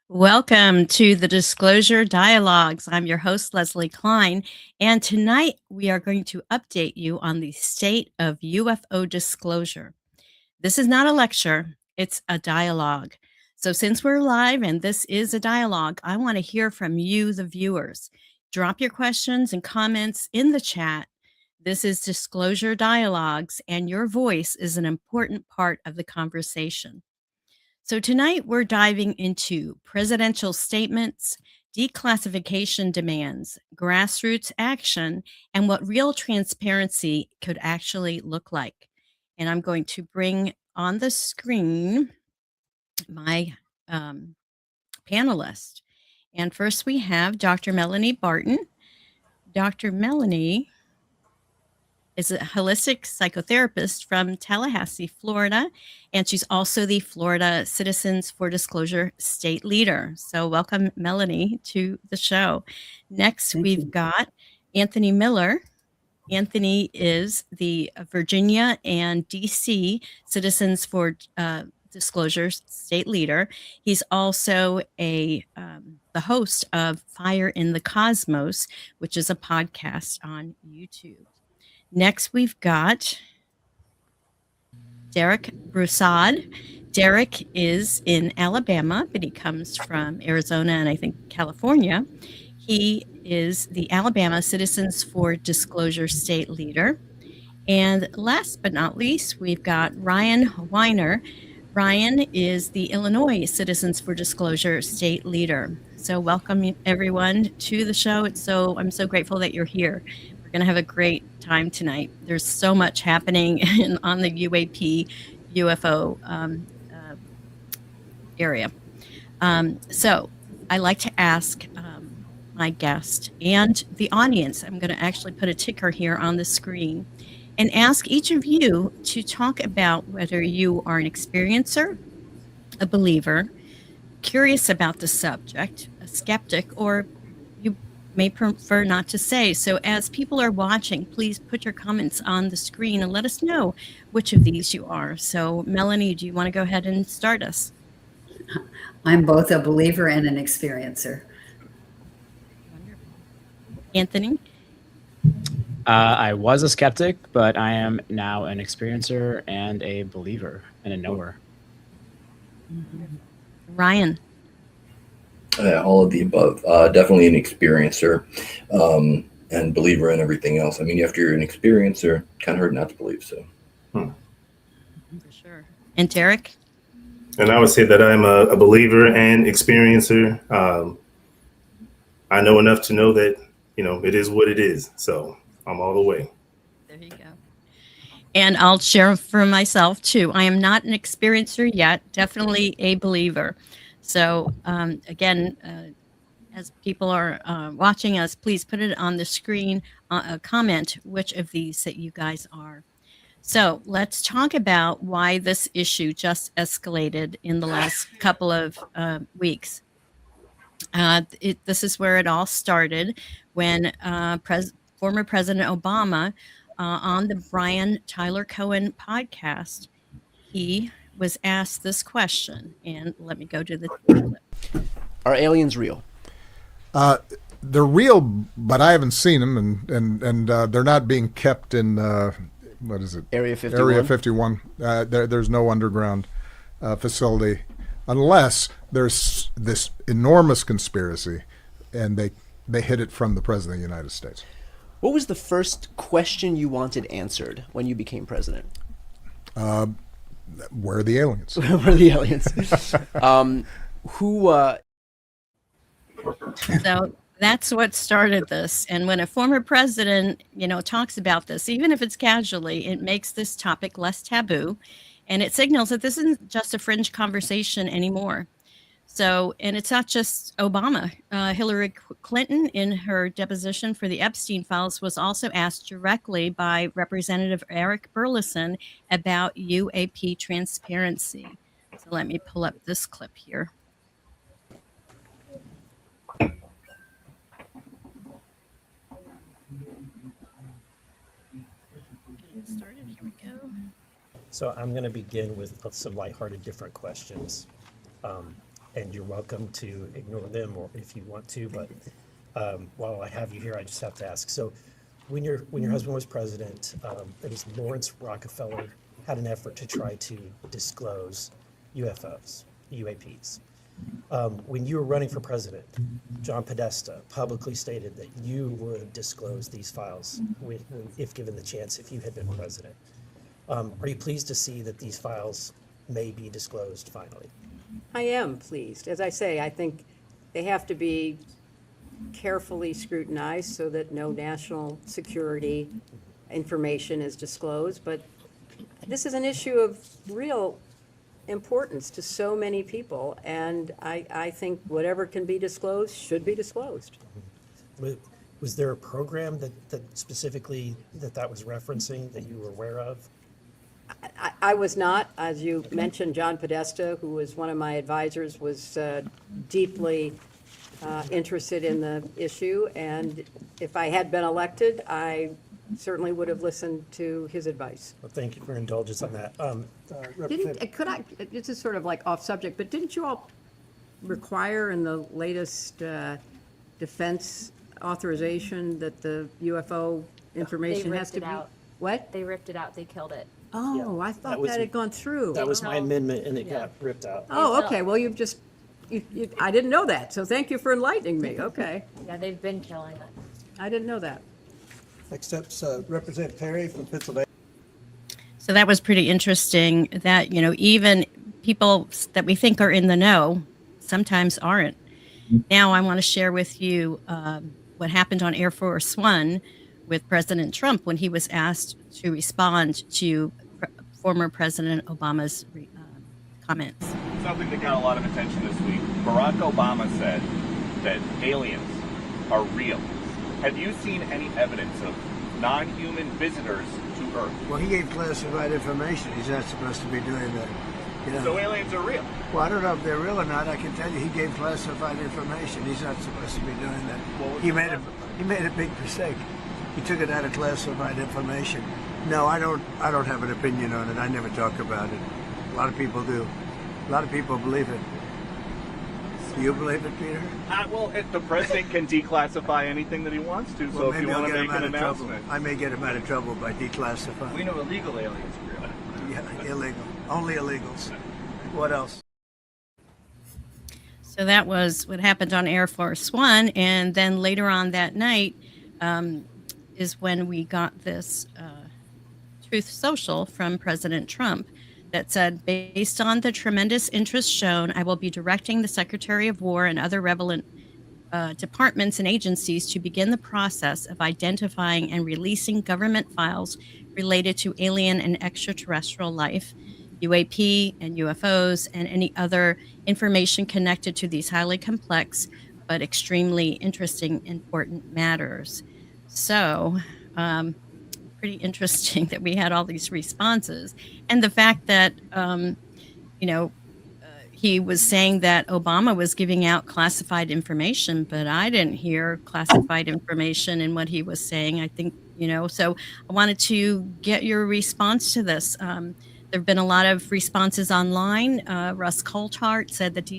Welcome to the Disclosure Dialogues. I'm your host, Leslie Klein, and tonight we are going to update you on the state of UFO disclosure. This is not a lecture, it's a dialogue. So, since we're live and this is a dialogue, I want to hear from you, the viewers. Drop your questions and comments in the chat. This is Disclosure Dialogues, and your voice is an important part of the conversation. So, tonight we're diving into presidential statements, declassification demands, grassroots action, and what real transparency could actually look like. And I'm going to bring on the screen my panelist. And first we have Dr. Melanie Barton. Dr. Melanie is a holistic psychotherapist from Tallahassee, Florida, and she's also the Florida Citizens for Disclosure state leader. So welcome, Melanie, to the show. Next, we've got Anthony Miller. Anthony is the Virginia and DC Citizens for Disclosure state leader. He's also the host of Fire in the Cosmos, which is a podcast on YouTube. Next, we've got Derek Broussard. Derek is in Alabama, but he comes from Arizona and I think California. He is the Alabama Citizens for Disclosure state leader. And last but not least, we've got Ryan Weiner. Ryan is the Illinois Citizens for Disclosure state leader. So welcome everyone to the show. I'm so grateful that you're here. We're going to have a great time tonight. There's so much happening on the UAP UFO area. So I like to ask my guest and the audience, I'm going to actually put a ticker here on the screen and ask each of you to talk about whether you are an experiencer, a believer, curious about the subject, a skeptic, or you may prefer not to say. So as people are watching, please put your comments on the screen and let us know which of these you are. So Melanie, do you want to go ahead and start us? I'm both a believer and an experiencer. Wonderful. Anthony? I was a skeptic, but I am now an experiencer and a believer and a knower. Ryan? All of the above. Definitely an experiencer and believer in everything else. I mean, after you're an experiencer, kind of hard not to believe. So, For sure. And Derek? And I would say that I'm a believer and experiencer. I know enough to know that, it is what it is. So I'm all the way. There you go. And I'll share for myself too. I am not an experiencer yet, definitely a believer. So again, as people are watching us, please put it on the screen, comment which of these that you guys are. So let's talk about why this issue just escalated in the last couple of weeks. This is where it all started when former President Obama on the Brian Tyler Cohen podcast, he was asked this question, and let me go to the clip. Are aliens real? They're real, but I haven't seen them, and they're not being kept in what is it? Area 51. Area 51. There's no underground facility, unless there's this enormous conspiracy, and they hid it from the President of the United States. What was the first question you wanted answered when you became president? Where are the aliens? Where are the aliens? So that's what started this. And when a former president, talks about this, even if it's casually, it makes this topic less taboo. And it signals that this isn't just a fringe conversation anymore. So, and it's not just Obama. Hillary Clinton, in her deposition for the Epstein files, was also asked directly by Representative Eric Burleson about UAP transparency. So let me pull up this clip here. So I'm going to begin with some lighthearted, different questions. and you're welcome to ignore them or if you want to. But while I have you here, I just have to ask. So, when your husband was president, it was Lawrence Rockefeller had an effort to try to disclose UFOs, UAPs. When you were running for president, John Podesta publicly stated that you would disclose these files if given the chance, if you had been president. Are you pleased to see that these files may be disclosed finally? I am pleased. As I say, I think they have to be carefully scrutinized so that no national security information is disclosed. But this is an issue of real importance to so many people, and I think whatever can be disclosed should be disclosed. Was there a program that specifically that was referencing that you were aware of? I was not, as you mentioned, John Podesta, who was one of my advisors, was deeply interested in the issue, and if I had been elected, I certainly would have listened to his advice. Well, thank you for your indulgence on that. This is sort of like off subject, but didn't you all require in the latest defense authorization that the UFO information has to be? Out. What? They ripped it out. They killed it. Oh, I thought that had gone through. That was my amendment, and it got ripped out. Oh, okay, well, I didn't know that, so thank you for enlightening me, okay. Yeah, they've been killing it. I didn't know that. Next up's Representative Perry from Pennsylvania. So that was pretty interesting that, even people that we think are in the know sometimes aren't. Now I want to share with you what happened on Air Force One with President Trump when he was asked to respond to former President Obama's comments. Something that got a lot of attention this week. Barack Obama said that aliens are real. Have you seen any evidence of non-human visitors to Earth? Well, he gave classified information. He's not supposed to be doing that. So aliens are real? Well, I don't know if they're real or not. I can tell you he gave classified information. He's not supposed to be doing that. He made a big mistake. He took it out of classified information. No, I don't have an opinion on it. I never talk about it. A lot of people do. A lot of people believe it. Do you believe it, Peter? Well, the president can declassify anything that he wants to, so if you want to make an announcement. I may get him out of trouble by declassifying. We know illegal aliens are real. Yeah, illegal. Only illegals. What else? So that was what happened on Air Force One. And then later on that night is when we got this Truth Social from President Trump that said, based on the tremendous interest shown, I will be directing the Secretary of War and other relevant departments and agencies to begin the process of identifying and releasing government files related to alien and extraterrestrial life, UAP and UFOs, and any other information connected to these highly complex but extremely interesting, important matters. So, pretty interesting that we had all these responses. And the fact that, he was saying that Obama was giving out classified information, but I didn't hear classified information in what he was saying. I think, so I wanted to get your response to this. There have been a lot of responses online. Russ Coulthart said that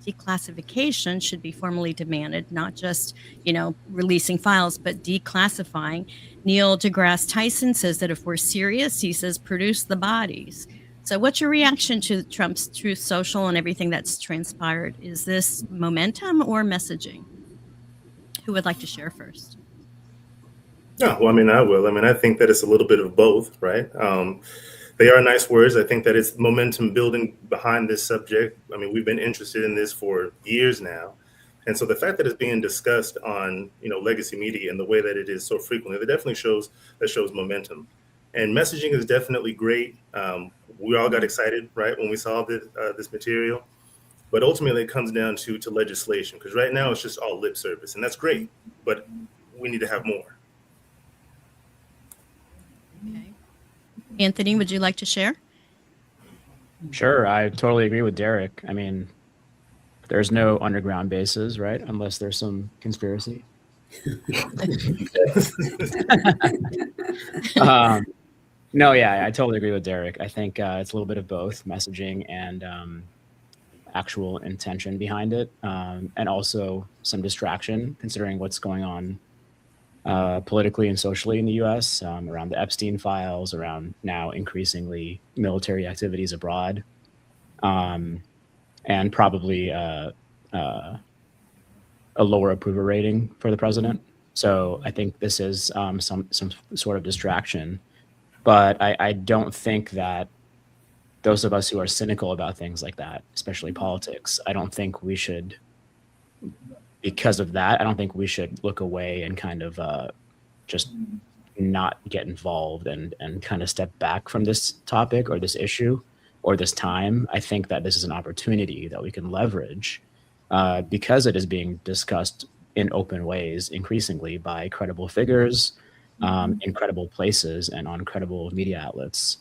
declassification should be formally demanded, not just, releasing files, but declassifying. Neil deGrasse Tyson says that if we're serious, he says, produce the bodies. So what's your reaction to Trump's Truth Social and everything that's transpired? Is this momentum or messaging? Who would like to share first? Yeah, well, I will. I think that it's a little bit of both, right? They are nice words. I think that it's momentum building behind this subject. We've been interested in this for years now. And so the fact that it's being discussed on, legacy media and the way that it is so frequently, that definitely shows momentum. And messaging is definitely great. We all got excited, right, when we saw this material. But ultimately, it comes down to legislation, because right now it's just all lip service. And that's great, but we need to have more. Okay. Anthony, would you like to share? Sure, I totally agree with Derek. There's no underground bases, right? Unless there's some conspiracy. No, yeah, I totally agree with Derek. I think it's a little bit of both messaging and actual intention behind it, and also some distraction considering what's going on politically and socially in the U.S. Around the Epstein files, around now increasingly military activities abroad, and probably a lower approval rating for the president. So I think this is some sort of distraction, but I don't think that those of us who are cynical about things like that, especially politics, I don't think we should, because of that, I don't think we should look away and kind of just not get involved and kind of step back from this topic or this issue or this time. I think that this is an opportunity that we can leverage because it is being discussed in open ways increasingly by credible figures, in credible places, and on credible media outlets.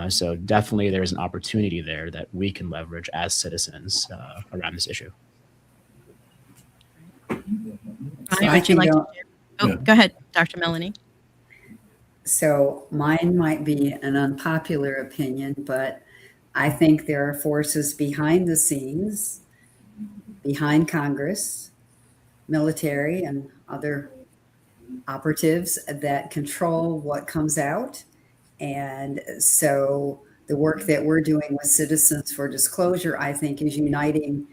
So definitely there's an opportunity there that we can leverage as citizens around this issue. Ryan, would you like to share? Oh, go ahead, Dr. Melanie. So mine might be an unpopular opinion, but I think there are forces behind the scenes, behind Congress, military, and other operatives that control what comes out. And so the work that we're doing with Citizens for Disclosure, I think, is uniting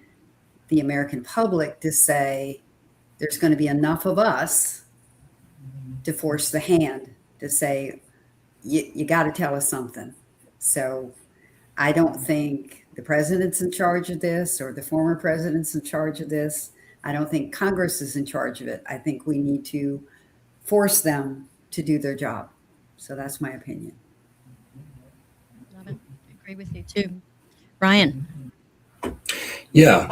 the American public to say there's going to be enough of us to force the hand to say, you got to tell us something. So I don't think the president's in charge of this or the former president's in charge of this. I don't think Congress is in charge of it. I think we need to force them to do their job. So that's my opinion. Love it. I agree with you too. Ryan. Yeah,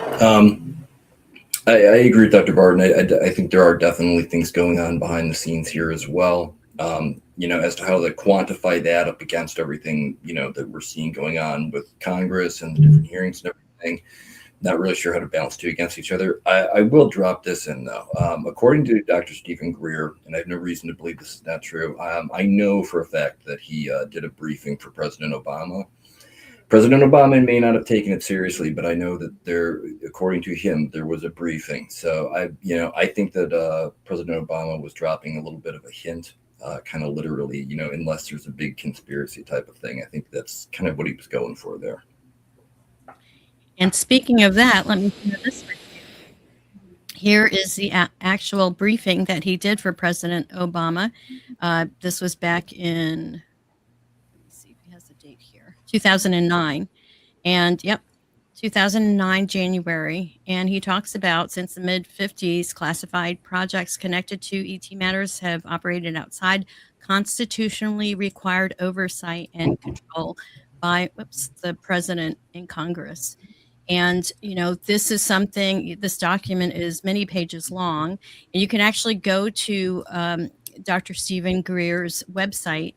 I agree with Dr. Barton. I think there are definitely things going on behind the scenes here as well. As to how to quantify that up against everything, that we're seeing going on with Congress and the different hearings and everything. Not really sure how to balance two against each other. I will drop this in though. According to Dr. Stephen Greer, and I have no reason to believe this is not true, I know for a fact that he did a briefing for President Obama. President Obama may not have taken it seriously, but I know that according to him, there was a briefing. So I think that President Obama was dropping a little bit of a hint, kind of literally, unless there's a big conspiracy type of thing. I think that's kind of what he was going for there. And speaking of that, let me share this with you. Here is the actual briefing that he did for President Obama. This was back in, let's see if he has the date here, 2009. And yep, 2009, January. And he talks about since the mid-50s, classified projects connected to ET matters have operated outside constitutionally required oversight and control by the president and Congress. And, this is something, this document is many pages long, and you can actually go to Dr. Stephen Greer's website,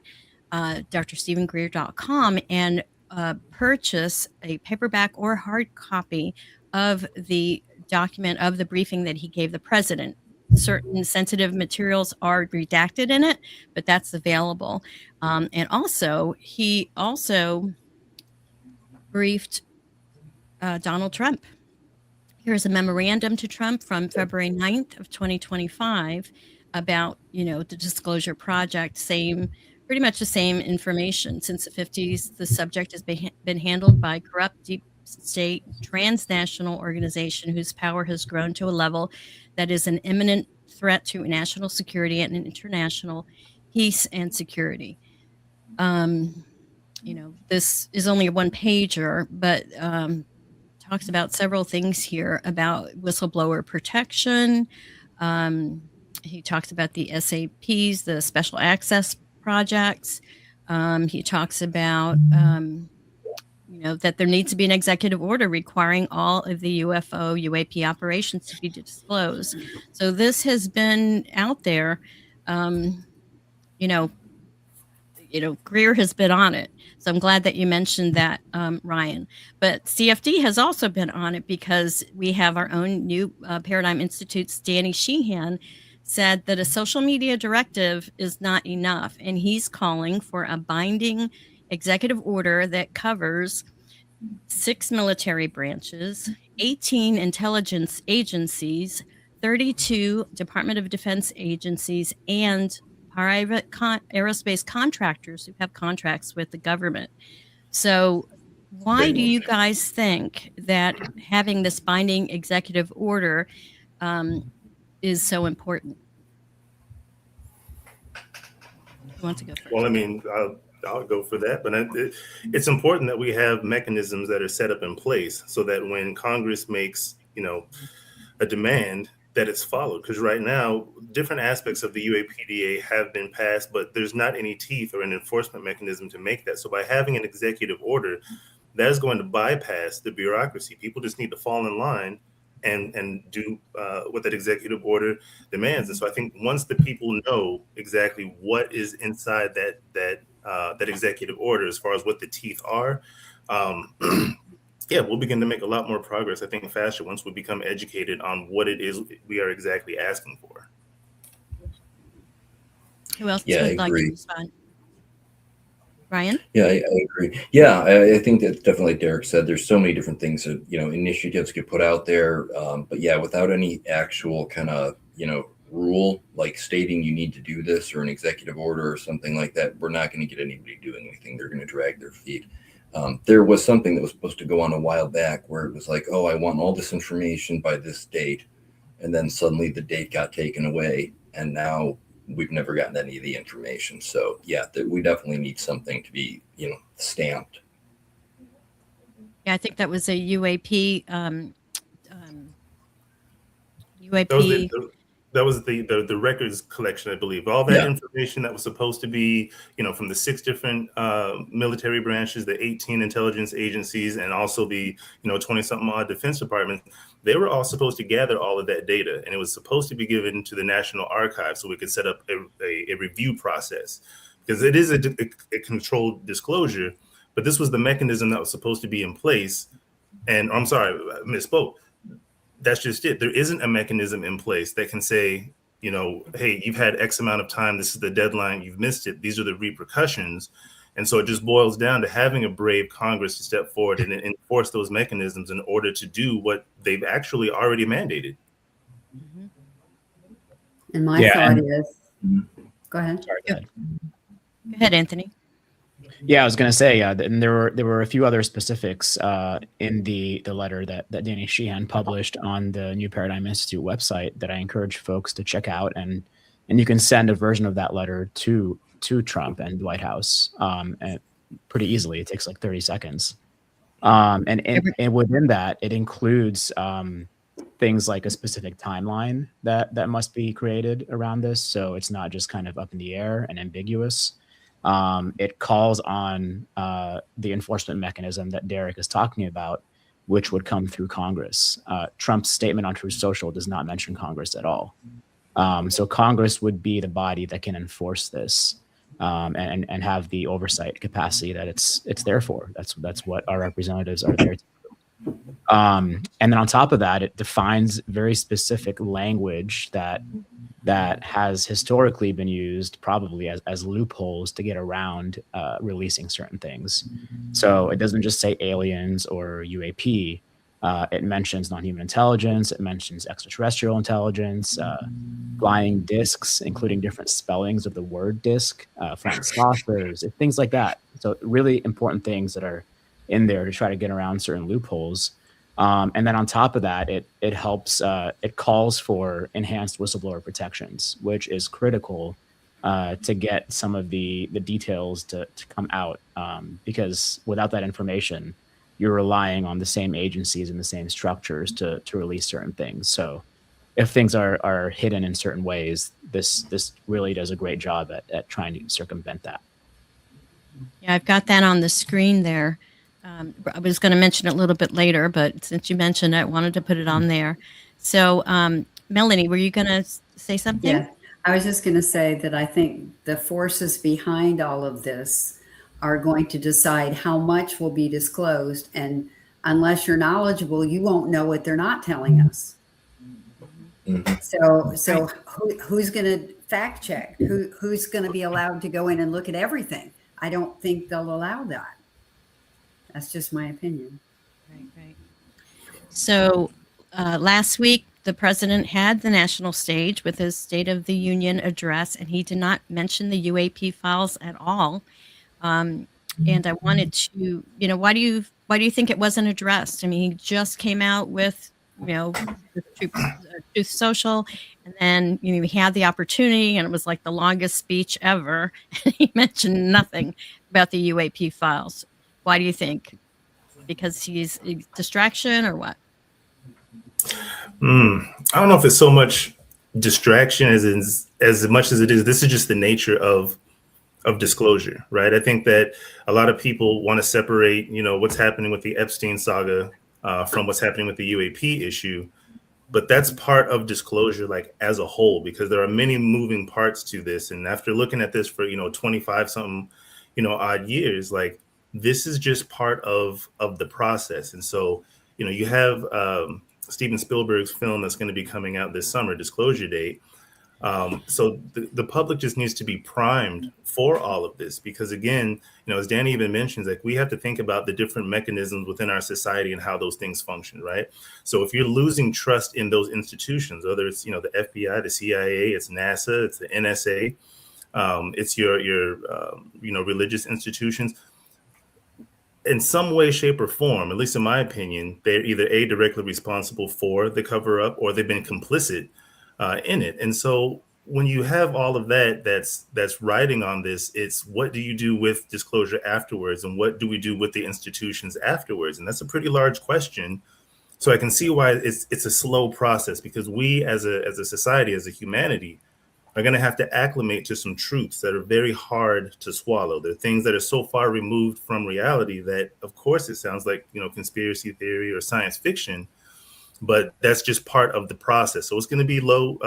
drstephengreer.com, and purchase a paperback or hard copy of the document of the briefing that he gave the president. Certain sensitive materials are redacted in it, but that's available. And also, he also briefed Donald Trump. Here's a memorandum to Trump from February 9th of 2025 about, the Disclosure Project, pretty much the same information. Since the 50s, the subject has been handled by corrupt, deep state, transnational organization whose power has grown to a level that is an imminent threat to national security and international peace and security. This is only a one-pager, but talks about several things here about whistleblower protection. He talks about the SAPs, the special access projects. He talks about, that there needs to be an executive order requiring all of the UFO, UAP operations to be disclosed. So this has been out there. Greer has been on it. So I'm glad that you mentioned that, Ryan. But CFD has also been on it because we have our own new Paradigm Institute's Danny Sheehan said that a social media directive is not enough. And he's calling for a binding executive order that covers 6 military branches, 18 intelligence agencies, 32 Department of Defense agencies, and private aerospace contractors who have contracts with the government. So, why Big do one. you guys think that having this binding executive order is so important? Who wants to go Well, first? I mean, I'll go for that, but it's important that we have mechanisms that are set up in place so that when Congress makes, a demand, that it's followed. Because right now, different aspects of the UAPDA have been passed, but there's not any teeth or an enforcement mechanism to make that. So by having an executive order, that is going to bypass the bureaucracy. People just need to fall in line and do what that executive order demands. And so I think once the people know exactly what is inside that executive order, as far as what the teeth are, yeah, we'll begin to make a lot more progress, I think, faster once we become educated on what it is we are exactly asking for. Who else Yeah, I would like to agree. respond? Ryan? Yeah, I agree. Yeah, I think that definitely, like Derek said, there's so many different things that, initiatives get put out there. But yeah, without any actual kind of, rule like stating you need to do this or an executive order or something like that, we're not going to get anybody doing anything. They're going to drag their feet. There was something that was supposed to go on a while back where it was like, oh, I want all this information by this date. And then suddenly the date got taken away. And now we've never gotten any of the information. So yeah, we definitely need something to be, stamped. Yeah, I think that was a UAP. UAP. That was the records collection, I believe. All that information that was supposed to be, from the 6 different military branches, the 18 intelligence agencies, and also the 20-something odd defense departments, they were all supposed to gather all of that data, and it was supposed to be given to the National Archives so we could set up a review process, because it is a controlled disclosure. But this was the mechanism that was supposed to be in place. And I'm sorry, I misspoke. That's just it. There isn't a mechanism in place that can say, hey, you've had X amount of time. This is the deadline. You've missed it. These are the repercussions. And so it just boils down to having a brave Congress to step forward and enforce those mechanisms in order to do what they've actually already mandated. And my thought is, go ahead. Sorry, go ahead. Go ahead, Anthony. Yeah, I was going to say, and there were a few other specifics in the letter that Danny Sheehan published on the New Paradigm Institute website that I encourage folks to check out, and you can send a version of that letter to Trump and the White House, and pretty easily. It takes like 30 seconds, and within that, it includes things like a specific timeline that must be created around this, so it's not just kind of up in the air and ambiguous. It calls on the enforcement mechanism that Derek is talking about, which would come through Congress. Trump's statement on Truth Social does not mention Congress at all. So Congress would be the body that can enforce this and have the oversight capacity that it's there for. That's what our representatives are there to do. And then on top of that, it defines very specific language that has historically been used probably as loopholes to get around releasing certain things. So it doesn't just say aliens or UAP. It mentions non-human intelligence. It mentions extraterrestrial intelligence, flying discs, including different spellings of the word disc, flying saucers, things like that. So really important things that are in there to try to get around certain loopholes. And then on top of that, it helps, it calls for enhanced whistleblower protections, which is critical to get some of the details to come out, because without that information, you're relying on the same agencies and the same structures to release certain things. So if things are hidden in certain ways, this really does a great job at trying to circumvent that. Yeah, I've got that on the screen there. I was going to mention it a little bit later, but since you mentioned it, I wanted to put it on there. So, Melanie, were you going to say something? Yeah, I was just going to say that I think the forces behind all of this are going to decide how much will be disclosed. And unless you're knowledgeable, you won't know what they're not telling us. So who's going to fact check? Who's going to be allowed to go in and look at everything? I don't think they'll allow that. That's just my opinion. Right, right. So last week, the president had the national stage with his State of the Union address, and he did not mention the UAP files at all. Um, and I wanted to, why do you think it wasn't addressed? I mean, he just came out with, the Truth Social, and then he had the opportunity, and it was like the longest speech ever. He mentioned nothing about the UAP files. Why do you think? Because he's a distraction or what? I don't know if it's so much distraction as much as it is. This is just the nature of disclosure, right? I think that a lot of people want to separate, what's happening with the Epstein saga from what's happening with the UAP issue, but that's part of disclosure, like as a whole, because there are many moving parts to this. And after looking at this for 25 something, odd years, like this is just part of the process. And so, you have Steven Spielberg's film that's going to be coming out this summer, Disclosure Date. So the public just needs to be primed for all of this, because again, as Danny even mentions, like we have to think about the different mechanisms within our society and how those things function, right? So if you're losing trust in those institutions, whether it's the FBI, the CIA, it's NASA, it's the NSA, it's your religious institutions, in some way, shape, or form, at least in my opinion, they're either directly responsible for the cover up, or they've been complicit in it. And so when you have all of that's riding on this, it's what do you do with disclosure afterwards, and what do we do with the institutions afterwards? And that's a pretty large question. So I can see why it's a slow process, because we as a society, as a humanity, are going to have to acclimate to some truths that are very hard to swallow. They're things that are so far removed from reality that, of course, it sounds like conspiracy theory or science fiction, but that's just part of the process. So it's going to be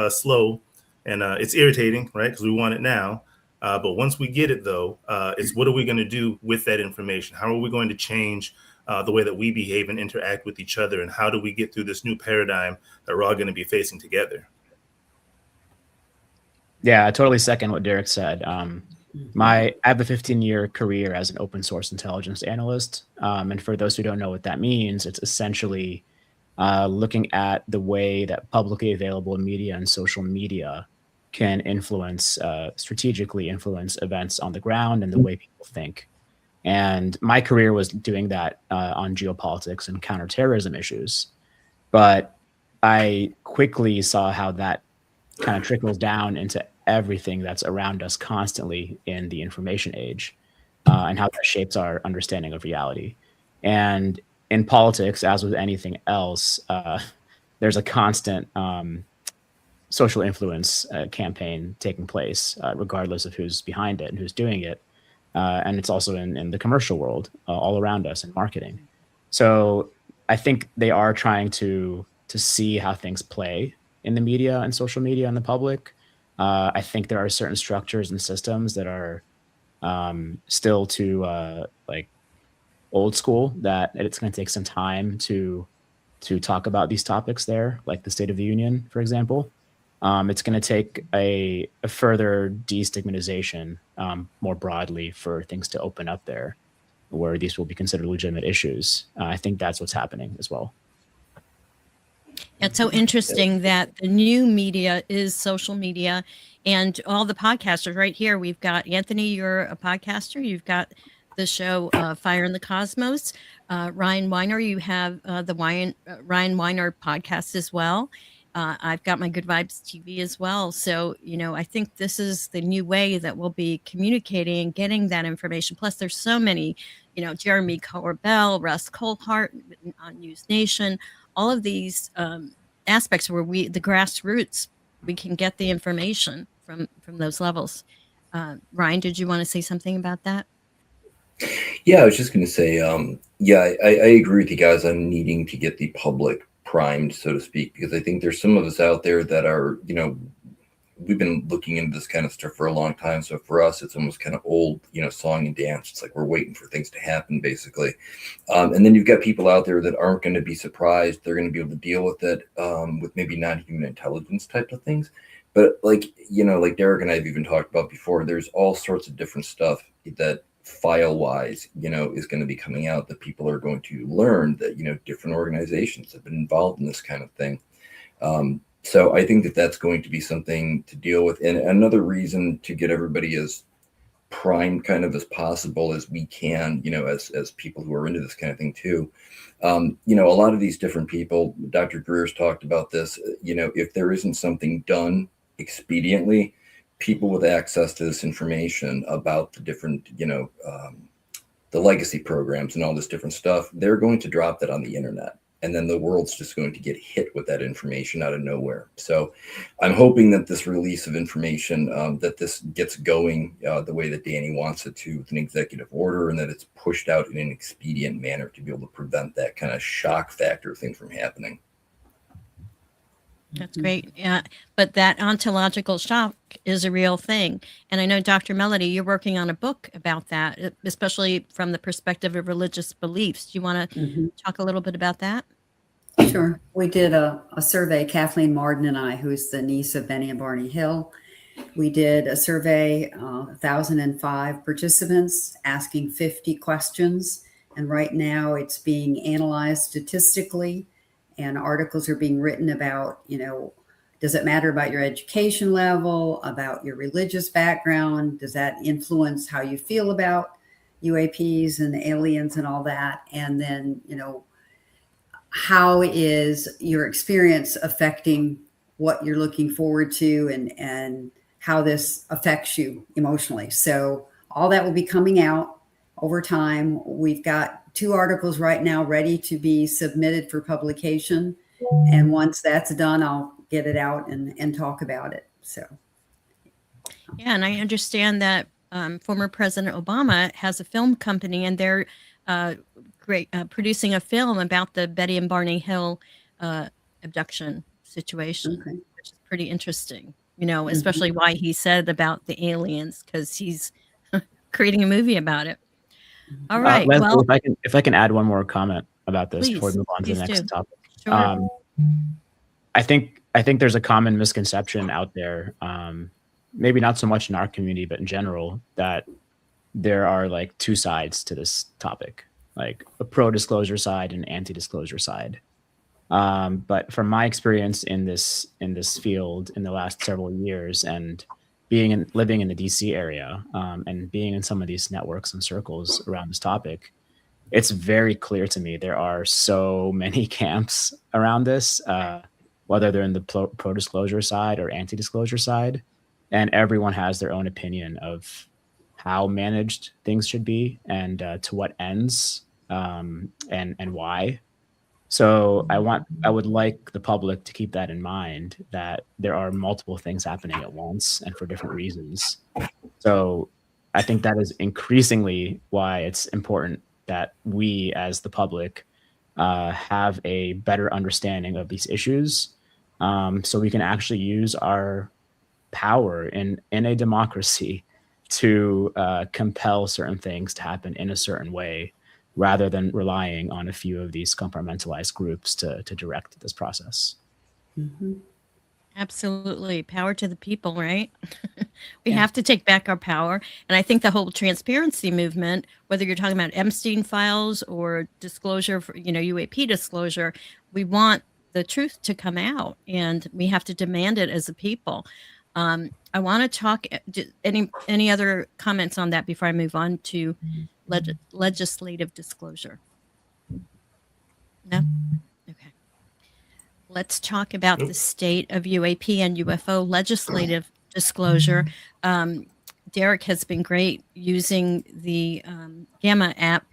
slow, and it's irritating, right? Because we want it now. But once we get it, though, it's what are we going to do with that information? How are we going to change the way that we behave and interact with each other? And how do we get through this new paradigm that we're all going to be facing together? Yeah, I totally second what Derek said. I have a 15-year career as an open source intelligence analyst. And for those who don't know what that means, it's essentially looking at the way that publicly available media and social media can strategically influence events on the ground and the way people think. And my career was doing that on geopolitics and counterterrorism issues. But I quickly saw how that kind of trickles down into everything that's around us constantly in the information age, and how that shapes our understanding of reality. And in politics, as with anything else, there's a constant social influence campaign taking place, regardless of who's behind it and who's doing it. And it's also in the commercial world all around us in marketing. So I think they are trying to see how things play in the media and social media and the public. I think there are certain structures and systems that are still too like old school, that it's going to take some time to talk about these topics there, like the State of the Union, for example. It's going to take a further destigmatization more broadly for things to open up there, where these will be considered legitimate issues. I think that's what's happening as well. It's so interesting that the new media is social media, and all the podcasters right here. We've got Anthony, you're a podcaster. You've got the show Fire in the Cosmos. Ryan Weiner, you have the Ryan Weiner podcast as well. I've got my Good Vibes TV as well. So, I think this is the new way that we'll be communicating and getting that information. Plus, there's so many, Jeremy Corbell, Russ Colhart on News Nation, all of these aspects where the grassroots, we can get the information from those levels. Ryan, did you want to say something about that? Yeah, I was just going to say, I agree with you guys on needing to get the public primed, so to speak, because I think there's some of us out there that are, we've been looking into this kind of stuff for a long time. So for us, it's almost kind of old, song and dance. It's like we're waiting for things to happen, basically. And then you've got people out there that aren't going to be surprised. They're going to be able to deal with it with maybe non-human intelligence type of things. But like Derek and I have even talked about before, there's all sorts of different stuff that file-wise, is going to be coming out, that people are going to learn that, different organizations have been involved in this kind of thing. So I think that that's going to be something to deal with. And another reason to get everybody as primed kind of as possible as we can, as people who are into this kind of thing too. A lot of these different people, Dr. Greer's talked about this, if there isn't something done expediently, people with access to this information about the different, the legacy programs and all this different stuff, they're going to drop that on the internet. And then the world's just going to get hit with that information out of nowhere. So I'm hoping that this release of information, that this gets going the way that Danny wants it to, with an executive order, and that it's pushed out in an expedient manner to be able to prevent that kind of shock factor thing from happening. That's great. Yeah. But that ontological shock is a real thing. And I know, Dr. Melody, you're working on a book about that, especially from the perspective of religious beliefs. Do you want to talk a little bit about that? Sure. We did a survey, Kathleen Marden and I, who's the niece of Benny and Barney Hill. We did a survey, 1,005 participants, asking 50 questions. And right now it's being analyzed statistically, and articles are being written about, does it matter about your education level, about your religious background? Does that influence how you feel about UAPs and aliens and all that? And then, how is your experience affecting what you're looking forward to, and how this affects you emotionally? So all that will be coming out over time. We've got 2 articles right now ready to be submitted for publication. And once that's done, I'll get it out and talk about it. So. Yeah. And I understand that former President Obama has a film company, and they're producing a film about the Betty and Barney Hill abduction situation, which is pretty interesting, especially why he said about the aliens, because he's creating a movie about it. All right. Leslie, well, if I can add one more comment about this before we move on to the next topic. Sure. I think there's a common misconception out there, maybe not so much in our community, but in general, that there are like 2 sides to this topic, like a pro-disclosure side and anti-disclosure side. But from my experience in this field in the last several years, and living in the DC area, and being in some of these networks and circles around this topic, it's very clear to me there are so many camps around this, whether they're in the pro-disclosure side or anti-disclosure side, and everyone has their own opinion of how managed things should be, and to what ends, and why. So I would like the public to keep that in mind, that there are multiple things happening at once and for different reasons. So I think that is increasingly why it's important that we as the public have a better understanding of these issues, so we can actually use our power in a democracy to compel certain things to happen in a certain way, rather than relying on a few of these compartmentalized groups to direct this process. Absolutely. Power to the people, right? We have to take back our power. And I think the whole transparency movement, whether you're talking about Epstein files or disclosure, for, UAP disclosure, we want the truth to come out, and we have to demand it as a people. I want to talk, any other comments on that before I move on to legislative disclosure? No? Okay. Let's talk about the state of UAP and UFO legislative disclosure. Derek has been great using the Gamma app,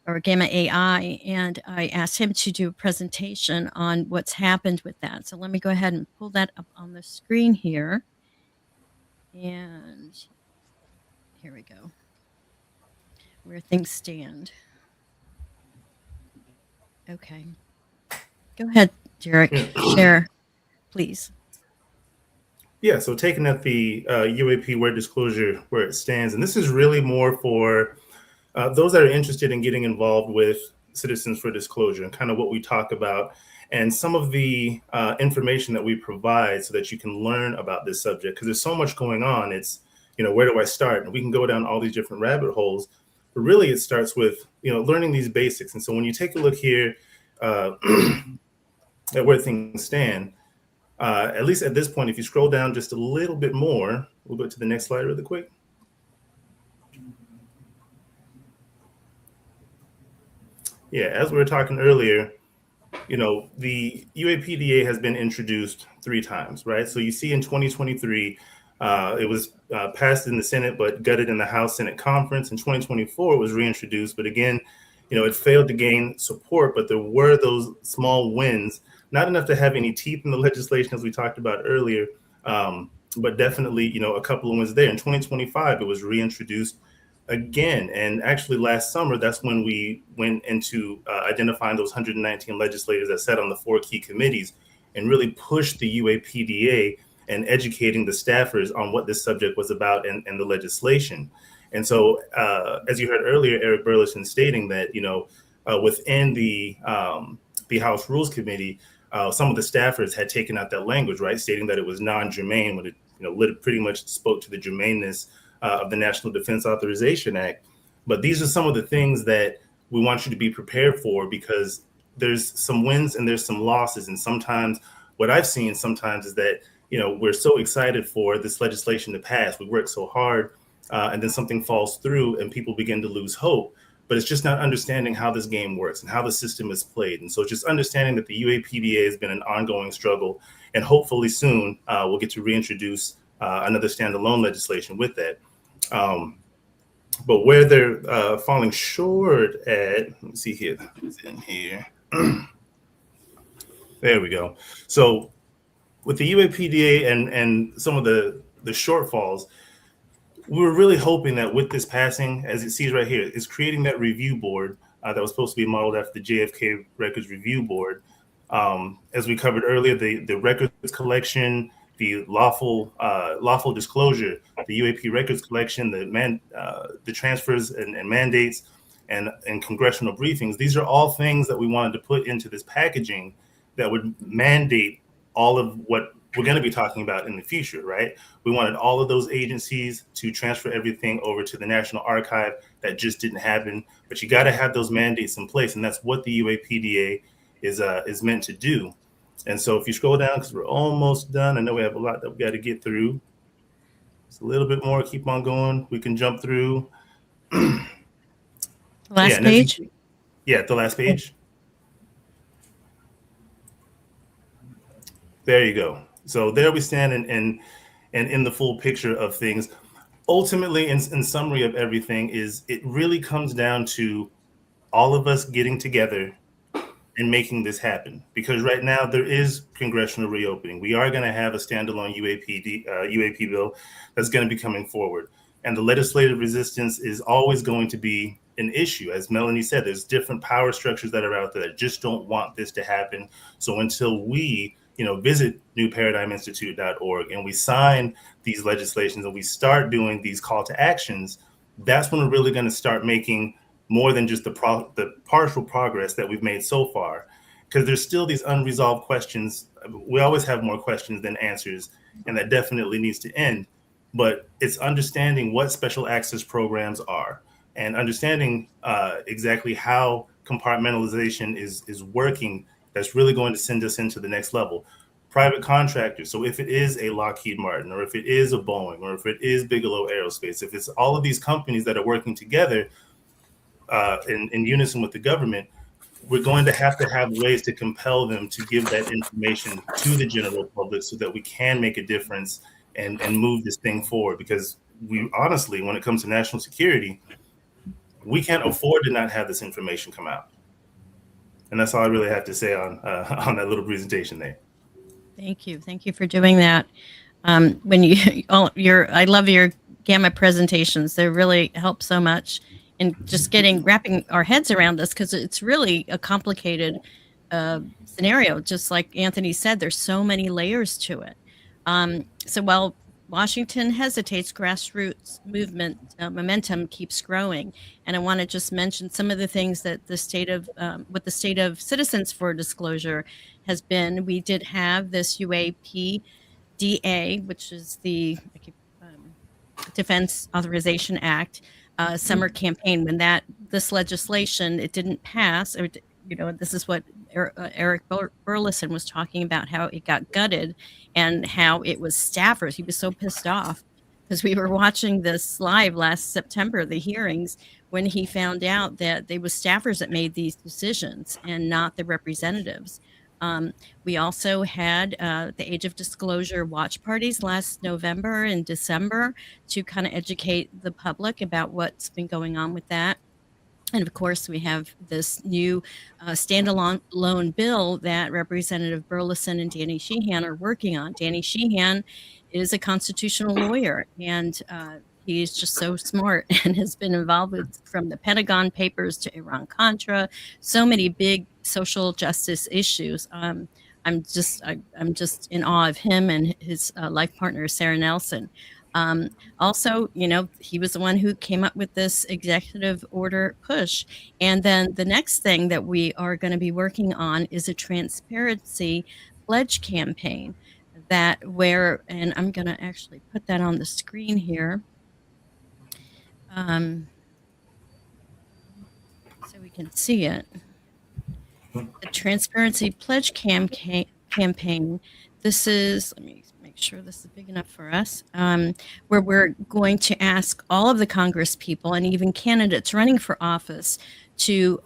or Gamma AI, and I asked him to do a presentation on what's happened with that. So let me go ahead and pull that up on the screen here. And here we go, where things stand. Okay. Go ahead, Derek. Share, please. Yeah, so taking at the UAP where disclosure, where it stands, and this is really more for those that are interested in getting involved with Citizens for Disclosure, and kind of what we talk about, and some of the information that we provide so that you can learn about this subject, because there's so much going on. It's, where do I start? And we can go down all these different rabbit holes. But really, it starts with learning these basics. And so when you take a look here at where things stand, at least at this point, if you scroll down just a little bit more, we'll go to the next slide really quick. Yeah, as we were talking earlier, the UAPDA has been introduced 3 times, right? So you see in 2023, it was passed in the Senate, but gutted in the House Senate conference. In 2024, it was reintroduced, but again, it failed to gain support, but there were those small wins, not enough to have any teeth in the legislation, as we talked about earlier, but definitely, a couple of wins there. In 2025, it was reintroduced again. And actually last summer, that's when we went into identifying those 119 legislators that sat on the 4 key committees and really pushed the UAPDA and educating the staffers on what this subject was about and the legislation. And so, as you heard earlier, Eric Burleson stating that, within the House Rules Committee, some of the staffers had taken out that language, right, stating that it was non-germane, when it pretty much spoke to the germaneness of the National Defense Authorization Act. But these are some of the things that we want you to be prepared for, because there's some wins and there's some losses. And sometimes what I've seen sometimes is that, we're so excited for this legislation to pass. We work so hard, and then something falls through and people begin to lose hope. But it's just not understanding how this game works and how the system is played. And so just understanding that the UAPDA has been an ongoing struggle, and hopefully soon we'll get to reintroduce another standalone legislation with that. But where they're falling short at, let me see here, it's in here. There we go. So with the UAPDA and some of the shortfalls, we were really hoping that with this passing, as it sees right here, is creating that review board that was supposed to be modeled after the JFK Records Review Board. As we covered earlier, the records collection, the lawful disclosure, the UAP records collection, the transfers and mandates, and congressional briefings. These are all things that we wanted to put into this packaging that would mandate all of what we're going to be talking about in the future, right? We wanted all of those agencies to transfer everything over to the National Archive. That just didn't happen, but you got to have those mandates in place, and that's what the UAPDA is meant to do. And so if you scroll down, because we're almost done, I know we have a lot that we got to get through. It's a little bit more, keep on going. We can jump through. Last page? The last page. There you go. So there we stand and in the full picture of things. Ultimately, in summary of everything, is it really comes down to all of us getting together and making this happen. Because right now there is congressional reopening. We are going to have a standalone UAP bill that's going to be coming forward. And the legislative resistance is always going to be an issue. As Melanie said, there's different power structures that are out there that just don't want this to happen. So until we visit newparadigminstitute.org and we sign these legislations and we start doing these call to actions, that's when we're really going to start making more than just the partial progress that we've made so far. Because there's still these unresolved questions. We always have more questions than answers, and that definitely needs to end. But it's understanding what special access programs are and understanding exactly how compartmentalization is working. That's really going to send us into the next level. Private contractors. So if it is a Lockheed Martin, or if it is a Boeing, or if it is Bigelow Aerospace, if it's all of these companies that are working together in unison with the government, we're going to have ways to compel them to give that information to the general public so that we can make a difference and move this thing forward. Because we honestly, when it comes to national security, we can't afford to not have this information come out. And that's all I really have to say on that little presentation there. Thank you for doing that. I love your gamma presentations. They really help so much in just wrapping our heads around this, because it's really a complicated scenario. Just like Anthony said, there's so many layers to it. So while Washington hesitates, grassroots movement momentum keeps growing. And I want to just mention some of the things that what the State of Citizens for Disclosure has been. We did have this UAP DA, which is the Defense Authorization Act, summer campaign when this legislation, it didn't pass. Or, this is what Eric Burleson was talking about, how it got gutted and how it was staffers. He was so pissed off because we were watching this live last September, the hearings, when he found out that they were staffers that made these decisions and not the representatives. We also had the Age of Disclosure watch parties last November and December to kind of educate the public about what's been going on with that. And of course, we have this new standalone bill that Representative Burleson and Danny Sheehan are working on. Danny Sheehan is a constitutional lawyer, and he's just so smart and has been involved with, from the Pentagon Papers to Iran-Contra, so many big social justice issues. I'm just in awe of him and his life partner, Sarah Nelson. Also, he was the one who came up with this executive order push. And then the next thing that we are going to be working on is a transparency pledge campaign and I'm going to actually put that on the screen here. So we can see it. The Transparency Pledge campaign. This is, let me make sure this is big enough for us, where we're going to ask all of the Congress people and even candidates running for office to,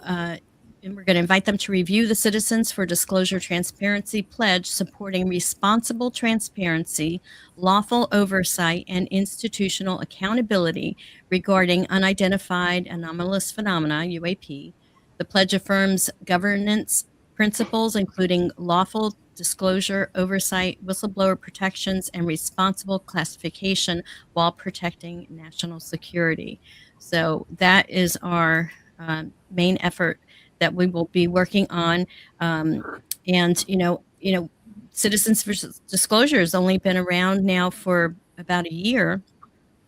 and we're going to invite them to review the Citizens for Disclosure Transparency Pledge supporting responsible transparency, lawful oversight, and institutional accountability regarding unidentified anomalous phenomena, UAP. The pledge affirms governance principles, including lawful disclosure, oversight, whistleblower protections, and responsible classification while protecting national security. So that is our main effort that we will be working on. And, Citizens for Disclosure has only been around now for about a year.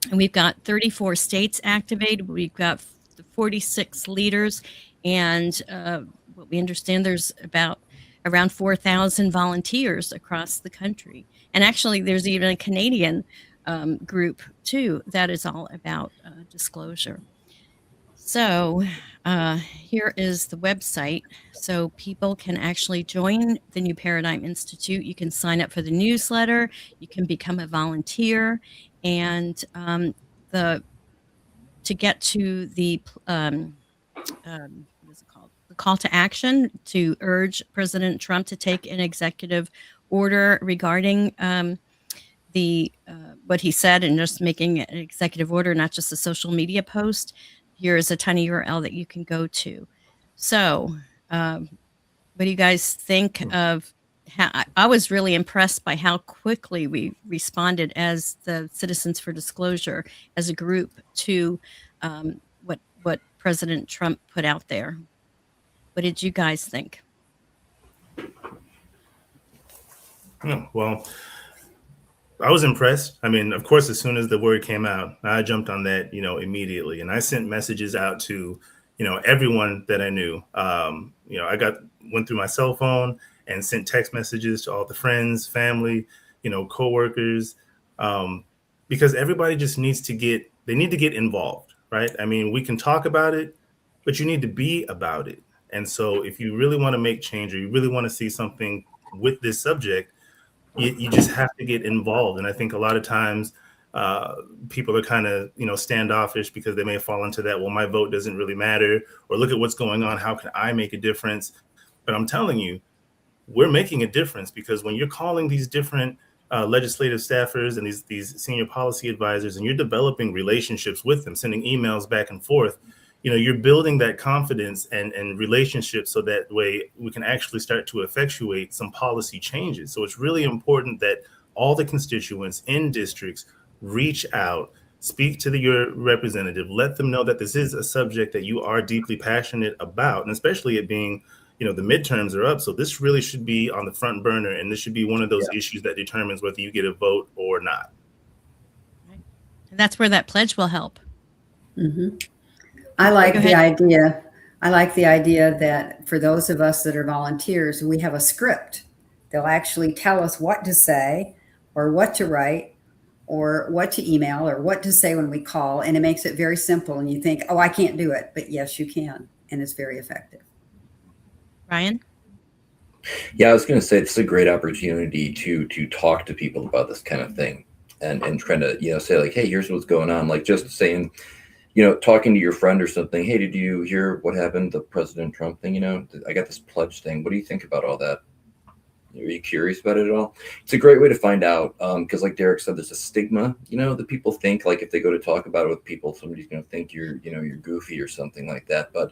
And we've got 34 states activated. We've got 46 leaders. And what we understand, there's around 4,000 volunteers across the country. And actually, there's even a Canadian group, too, that is all about disclosure. So here is the website. So people can actually join the New Paradigm Institute. You can sign up for the newsletter. You can become a volunteer. And to get to the what is it called? The call to action to urge President Trump to take an executive order regarding what he said, and just making an executive order, not just a social media post. Here is a tiny URL that you can go to. So what do you guys think of I was really impressed by how quickly we responded as the Citizens for Disclosure as a group to what President Trump put out there. What did you guys think? Well, I was impressed. I mean, of course, as soon as the word came out, I jumped on that, immediately. And I sent messages out to, everyone that I knew. I went through my cell phone and sent text messages to all the friends, family, coworkers, because everybody just needs to get involved, right? I mean, we can talk about it, but you need to be about it. And so if you really want to make change, or you really want to see something with this subject, you just have to get involved. And I think a lot of times people are kind of, standoffish because they may fall into that, well, my vote doesn't really matter, or look at what's going on. How can I make a difference? But I'm telling you, we're making a difference, because when you're calling these different legislative staffers and these senior policy advisors, and you're developing relationships with them, sending emails back and forth, you're building that confidence and relationships, so that way we can actually start to effectuate some policy changes. So it's really important that all the constituents in districts reach out, speak to your representative, let them know that this is a subject that you are deeply passionate about, and especially it being, the midterms are up. So this really should be on the front burner, and this should be one of those issues that determines whether you get a vote or not. Right. And that's where that pledge will help. Mm-hmm. I like the idea that for those of us that are volunteers, we have a script. They'll actually tell us what to say or what to write or what to email or what to say when we call. And it makes it very simple. And you think, oh, I can't do it. But yes, you can. And it's very effective. Ryan? Yeah, I was going to say it's a great opportunity to talk to people about this kind of thing, and trying to, you know, say like, hey, here's what's going on. Like just saying, you know, talking to your friend or something. Hey, did you hear what happened? The President Trump thing, you know, I got this pledge thing. What do you think about all that? Are you curious about it at all? It's a great way to find out, because like Derek said, there's a stigma, you know, that people think like if they go to talk about it with people, somebody's going to think you're, you know, you're goofy or something like that. But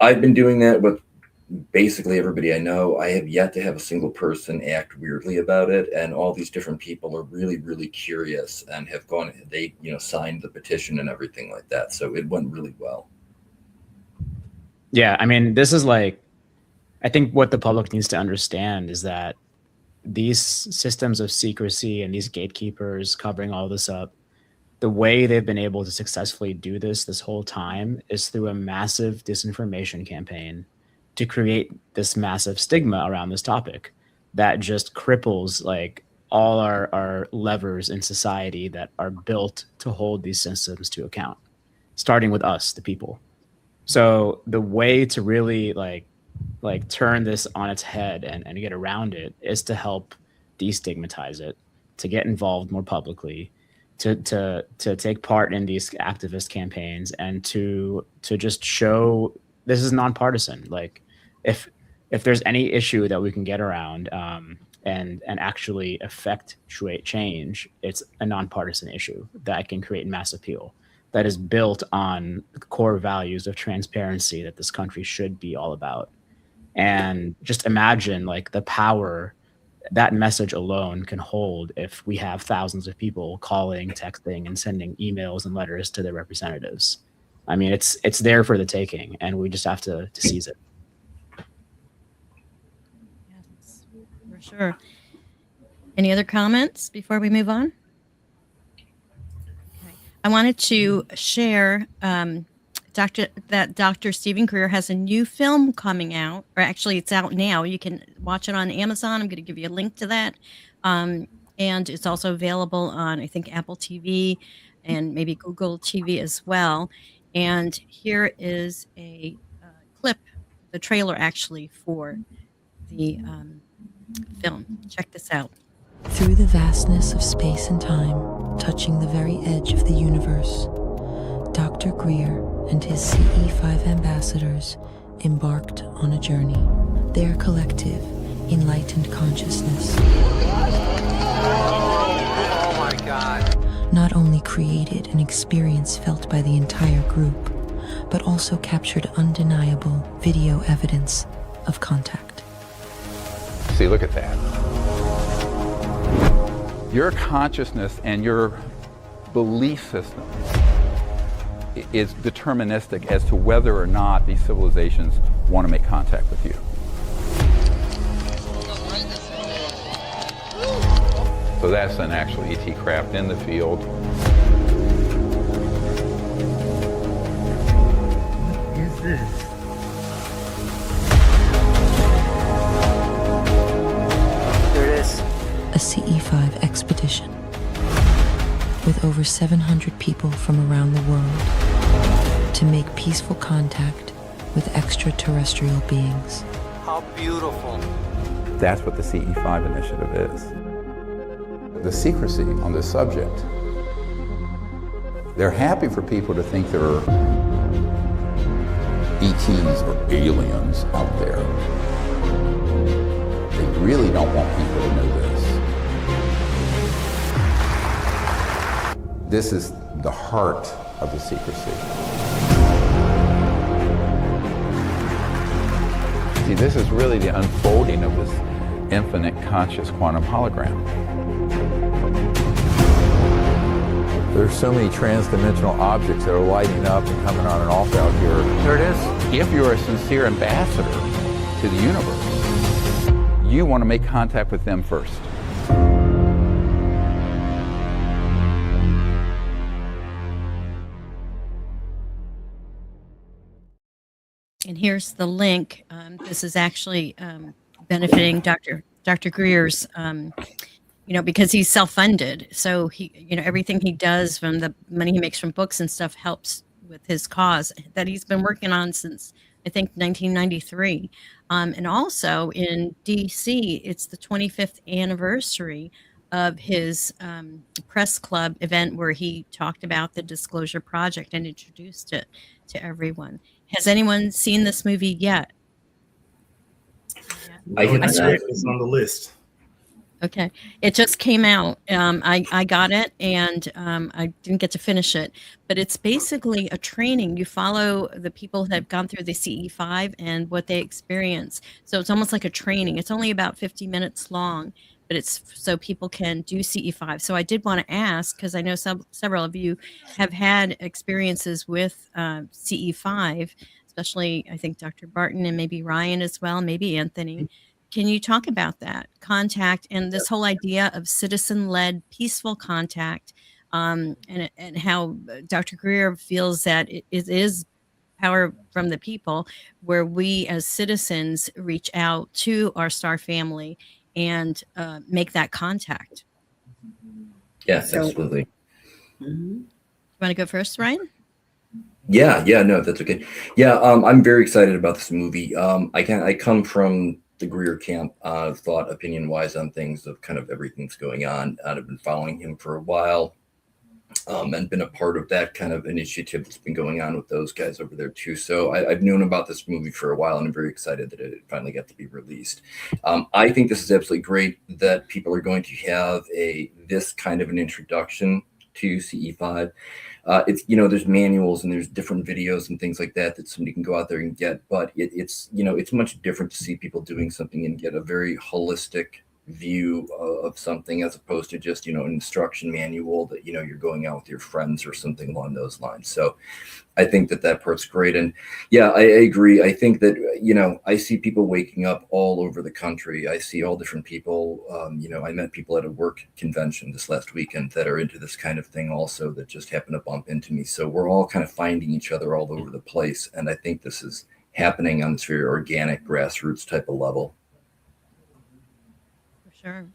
I've been doing that with basically everybody I know. I have yet to have a single person act weirdly about it, and all these different people are really, really curious and have gone, they, you know, signed the petition and everything like that. So it went really well. Yeah, I mean, this is like, I think what the public needs to understand is that these systems of secrecy and these gatekeepers covering all this up, the way they've been able to successfully do this whole time is through a massive disinformation campaign to create this massive stigma around this topic that just cripples like all our levers in society that are built to hold these systems to account, starting with us, the people. So the way to really like turn this on its head and get around it is to help destigmatize it, to get involved more publicly, to take part in these activist campaigns, and to just show this is nonpartisan. Like if there's any issue that we can get around and actually effectuate change, it's a nonpartisan issue that can create mass appeal, that is built on the core values of transparency that this country should be all about. And just imagine like the power that message alone can hold if we have thousands of people calling, texting, and sending emails and letters to their representatives. I mean, it's there for the taking, and we just have to seize it. Yes, for sure. Any other comments before we move on? Okay. I wanted to share Dr. Stephen Greer has a new film coming out, or actually it's out now. You can watch it on Amazon. I'm going to give you a link to that. And it's also available on, I think, Apple TV and maybe Google TV as well. And here is a clip, the trailer actually for the film. Check this out. Through the vastness of space and time, touching the very edge of the universe, Dr. Greer and his CE5 ambassadors embarked on a journey. Their collective, enlightened consciousness Oh my God. not only created an experience felt by the entire group, but also captured undeniable video evidence of contact. See, look at that. Your consciousness and your belief system is deterministic as to whether or not these civilizations want to make contact with you. So that's an actual ET craft in the field. What is this? There it is. A CE5 expedition with over 700 people from around the world to make peaceful contact with extraterrestrial beings. How beautiful. That's what the CE5 initiative is. The secrecy on this subject. They're happy for people to think there are ETs or aliens out there. They really don't want people to know this. This is the heart of the secrecy. See, this is really the unfolding of this infinite conscious quantum hologram. There's so many transdimensional objects that are lighting up and coming on and off out here. There it is. If you're a sincere ambassador to the universe, you want to make contact with them first. And here's the link. This is actually benefiting Dr. Greer's because he's self-funded. So everything he does from the money he makes from books and stuff helps with his cause that he's been working on since I think 1993. And also in DC, it's the 25th anniversary of his press club event where he talked about the Disclosure Project and introduced it to everyone. Has anyone seen this movie yet? No, not yet. It's on the list. Okay. It just came out. I got it and I didn't get to finish it, but it's basically a training. You follow the people that have gone through the CE5 and what they experience. So it's almost like a training. It's only about 50 minutes long, but it's so people can do CE5. So I did want to ask, because I know several of you have had experiences with CE5, especially I think Dr. Barton and maybe Ryan as well, maybe Anthony. Can you talk about that contact and this whole idea of citizen-led peaceful contact, and how Dr. Greer feels that it is power from the people, where we as citizens reach out to our star family and make that contact? Yes, absolutely. You want to go first, Ryan? Yeah, no, that's okay. Yeah, I'm very excited about this movie. I come from the Greer camp, thought opinion-wise on things of kind of everything's going on. I've been following him for a while, and been a part of that kind of initiative that's been going on with those guys over there too. So I've known about this movie for a while, and I'm very excited that it finally got to be released. I think this is absolutely great that people are going to have this kind of an introduction to CE5. It's there's manuals and there's different videos and things like that somebody can go out there and get, but it's much different to see people doing something and get a very holistic view of something, as opposed to just an instruction manual that you're going out with your friends or something along those lines. So I think that part's great. And yeah, I agree. I think that I see people waking up all over the country. I see all different people. I met people at a work convention this last weekend that are into this kind of thing also, that just happened to bump into me. So we're all kind of finding each other all over the place, and I think this is happening on this very organic grassroots type of level. Sure.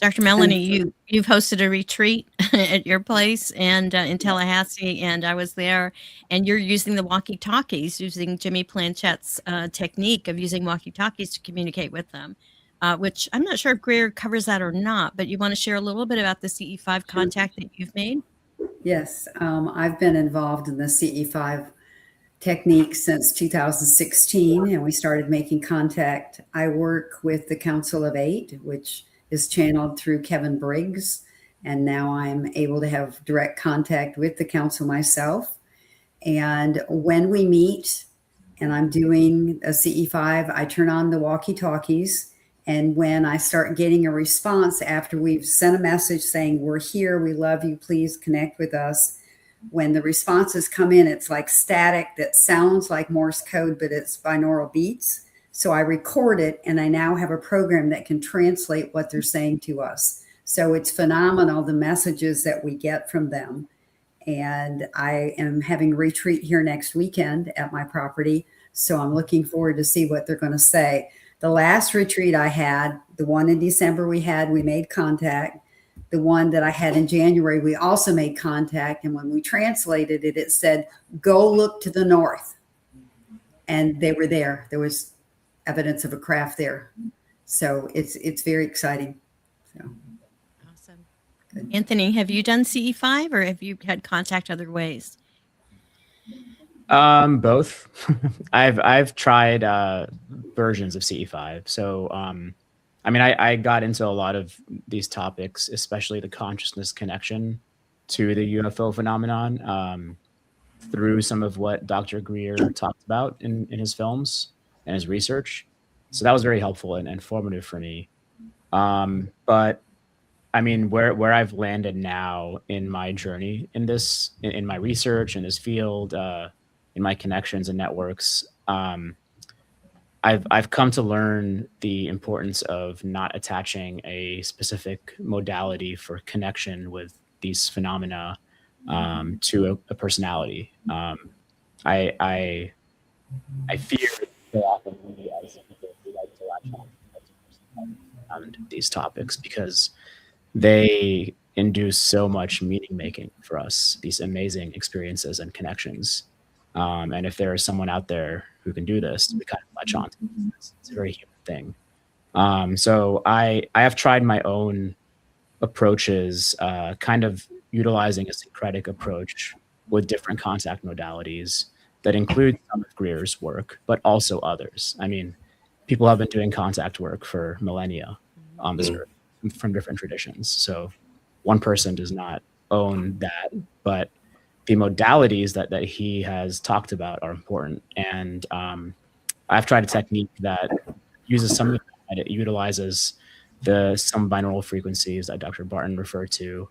Dr. Melanie, you've hosted a retreat at your place and in Tallahassee, and I was there, and you're using the walkie-talkies, using Jimmy Planchette's technique of using walkie-talkies to communicate with them, which I'm not sure if Greer covers that or not, but you want to share a little bit about the CE5 contact that you've made? Yes, I've been involved in the CE5 technique since 2016, and we started making contact. I work with the Council of Eight, which is channeled through Kevin Briggs, and now I'm able to have direct contact with the council myself. And when we meet and I'm doing a CE5, I turn on the walkie-talkies, and when I start getting a response after we've sent a message saying, "We're here, we love you, please connect with us," when the responses come in, it's like static that sounds like Morse code, but it's binaural beats. So I record it, and I now have a program that can translate what they're saying to us. So it's phenomenal, the messages that we get from them. And I am having a retreat here next weekend at my property. So I'm looking forward to see what they're going to say. The last retreat I had, the one in December we made contact. The one that I had in January, we also made contact. And when we translated it, it said, "Go look to the north." And they were there. There was evidence of a craft there. So it's very exciting. So. Awesome. Good. Anthony, have you done CE5 or have you had contact other ways? Both. I've tried versions of CE5. So I got into a lot of these topics, especially the consciousness connection to the UFO phenomenon, through some of what Dr. Greer talked about in his films and his research. So that was very helpful and informative for me. But I mean, where I've landed now in my journey in this, in my research in this field, in my connections and networks, I've come to learn the importance of not attaching a specific modality for connection with these phenomena to a personality. I fear so often we as people we like to latch on to these topics because they induce so much meaning making for us, these amazing experiences and connections. And if there is someone out there who can do this, we kind of latch on to this. It's a very human thing. So I have tried my own approaches, kind of utilizing a syncretic approach with different contact modalities that include some of Greer's work, but also others. I mean, people have been doing contact work for millennia on this earth from different traditions. So one person does not own that, but the modalities that he has talked about are important. And I've tried a technique that uses some of that. It utilizes some binaural frequencies that Dr. Barton referred to.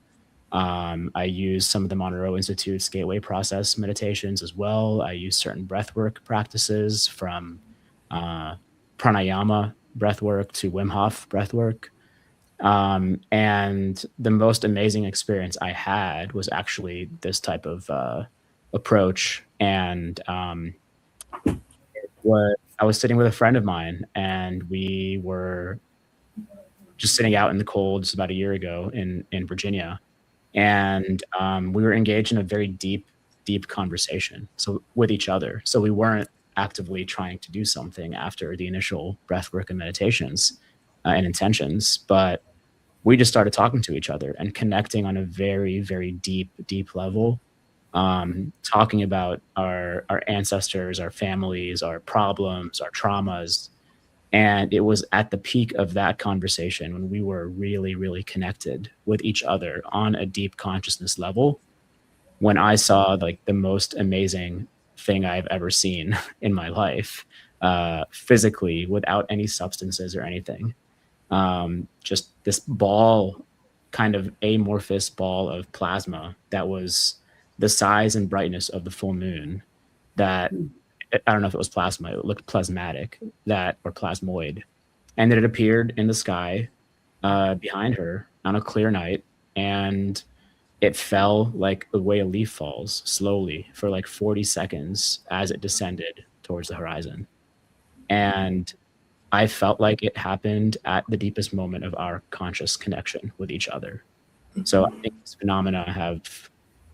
I use some of the Monroe Institute's gateway process meditations as well. I use certain breathwork practices, from pranayama breathwork to Wim Hof breathwork. And the most amazing experience I had was actually this type of approach. And I was sitting with a friend of mine, and we were just sitting out in the cold just about a year ago in Virginia. And we were engaged in a very deep conversation with each other. So we weren't actively trying to do something after the initial breathwork and meditations and intentions, but we just started talking to each other and connecting on a very, very deep level, talking about our ancestors, our families, our problems, our traumas. And it was at the peak of that conversation when we were really, really connected with each other on a deep consciousness level, when I saw like the most amazing thing I've ever seen in my life, physically, without any substances or anything. Just this ball, kind of amorphous ball of plasma that was the size and brightness of the full moon. That, I don't know if it was plasma, it looked plasmatic, or plasmoid. And then it appeared in the sky behind her on a clear night, and it fell like the way a leaf falls, slowly for like 40 seconds as it descended towards the horizon. And I felt like it happened at the deepest moment of our conscious connection with each other. So I think these phenomena have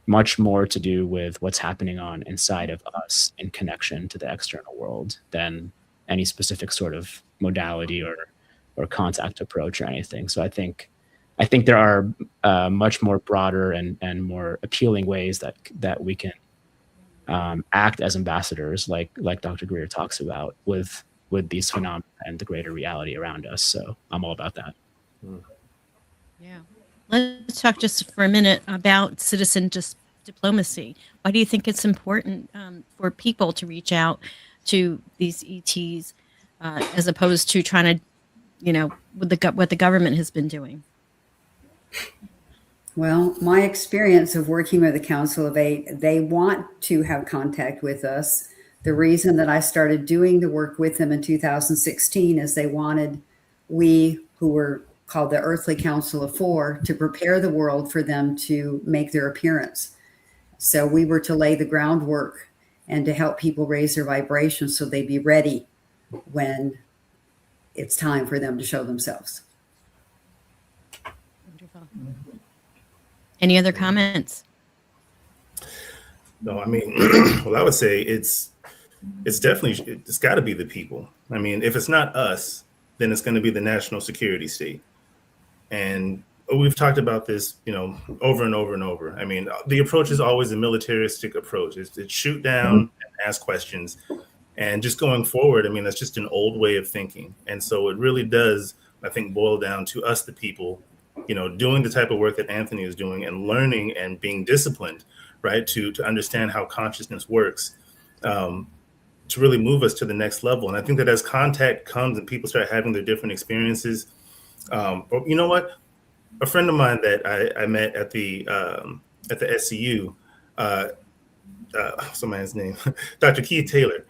much more to do with what's happening on inside of us in connection to the external world than any specific sort of modality or contact approach or anything. So I think there are much more broader and more appealing ways that we can act as ambassadors, like Dr. Greer talks about, with these phenomena and the greater reality around us. So I'm all about that. Yeah. Let's talk just for a minute about citizen diplomacy. Why do you think it's important for people to reach out to these ETs as opposed to trying to, what the government has been doing? Well, my experience of working with the Council of Eight, they want to have contact with us. The reason that I started doing the work with them in 2016 is they wanted we, who were called the Earthly Council of Four, to prepare the world for them to make their appearance. So we were to lay the groundwork and to help people raise their vibrations so they'd be ready when it's time for them to show themselves. Wonderful. Any other comments? No, I mean, well, I would say it's got to be the people. I mean, if it's not us, then it's going to be the national security state. And we've talked about this, over and over and over. I mean, the approach is always a militaristic approach. It's shoot down and ask questions. And just going forward, I mean, that's just an old way of thinking. And so it really does, I think, boil down to us, the people, doing the type of work that Anthony is doing and learning and being disciplined, right, to understand how consciousness works, to really move us to the next level. And I think that as contact comes and people start having their different experiences, but you know what? A friend of mine that I met at the SCU, what's his name? Dr. Keith Taylor.